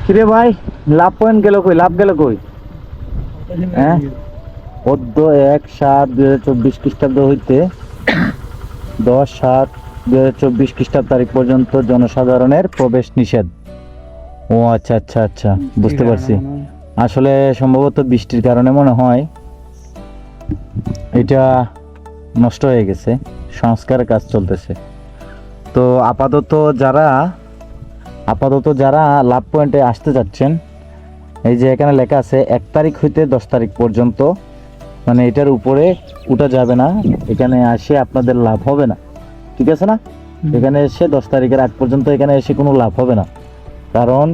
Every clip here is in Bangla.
কিরে ভাই, লাভ পয়েন্ট গেল কই? লাভ গেল কই? হ্যাঁ, 14/1/7/2024 খ্রিস্টাব্দ হইতে 10/7/2024 খ্রিস্টাব্দ তারিখ পর্যন্ত জনসাধারণের প্রবেশ নিষেধ। ও আচ্ছা আচ্ছা আচ্ছা, বুঝতে পারছি। আসলে সম্ভবত বৃষ্টির কারণে মনে হয় এটা নষ্ট হয়ে গেছে, সংস্কারের কাজ চলতেছে। তো আপাতত যারা লাভ পয়েন্টে আসতে যাচ্ছেন, এই যে এখানে লেখা আছে 1 তারিখ হইতে 10 তারিখ পর্যন্ত, মানে এটার উপরে উঠা যাবে না। এখানে আসে আপনাদের লাভ হবে না, ঠিক আছে না? এখানে এসে 10 তারিখের আগ পর্যন্ত এখানে এসে কোনো লাভ হবে না, কারণ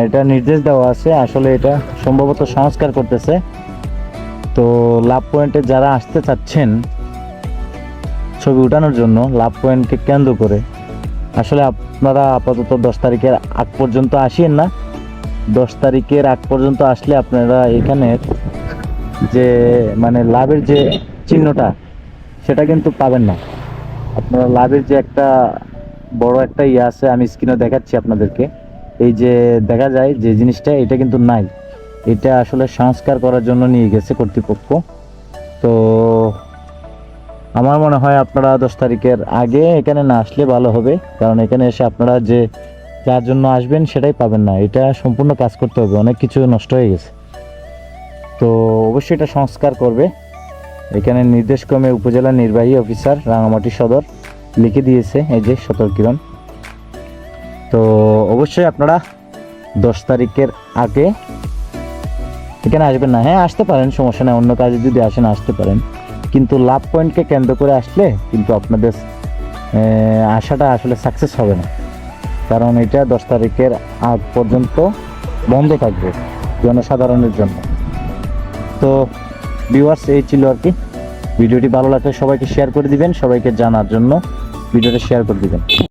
এটা নির্দেশ দেওয়া আছে। আসলে এটা সম্ভবত সংস্কার করতেছে। তো লাভ পয়েন্টে যারা আসতে চাচ্ছেন ছবি উঠানোর জন্য, লাভ পয়েন্টকে কেন্দ্র করে, আসলে আপনারা আপাতত 10 তারিখের আগ পর্যন্ত আসেন না। 10 তারিখের আগ পর্যন্ত আসলে আপনারা এখানে যে মানে লাভের যে চিহ্নটা, সেটা কিন্তু পাবেন না। আপনারা লাভের যে একটা বড় একটা ইয়ে আছে, আমি স্ক্রিনে দেখাচ্ছি আপনাদেরকে। এই যে দেখা যায় যে জিনিসটা, এটা কিন্তু নাই। এটা আসলে সংস্কার করার জন্য নিয়ে গেছে কর্তৃপক্ষ। তো আমার মনে হয় আপনারা 10 তারিখের আগে এখানে না আসলে ভালো হবে, কারণ এখানে এসে আপনারা যে যার জন্য আসবেন সেটাই পাবেন না। এটা সম্পূর্ণ কাজ করতে হবে, অনেক কিছু নষ্ট হয়ে গেছে। তো অবশ্যই এটা সংস্কার করবে। এখানে নির্দেশক্রমে উপজেলা নির্বাহী অফিসার রাঙামাটি সদর লিখে দিয়েছে, এই যে সতর্কীকরণ। তো অবশ্যই আপনারা 10 তারিখের আগে এখানে আসবেন না। হ্যাঁ, আসতে পারেন, সমস্যা নেই, অন্য কাজে যদি আসেন আসতে পারেন, কিন্তু লাভ পয়েন্টকে কেন্দ্র করে আসলে কিন্তু আপনাদের আশাটা আসলে সাকসেস হবে না, কারণ এটা 10 তারিখের আগ পর্যন্ত বন্ধ থাকবে জনসাধারণের জন্য। তো ভিউয়ার্স, এই ছিল আর কি। ভিডিওটি ভালো লাগলে সবাইকে শেয়ার করে দিবেন, সবাইকে জানার জন্য ভিডিওটা শেয়ার করে দিবেন।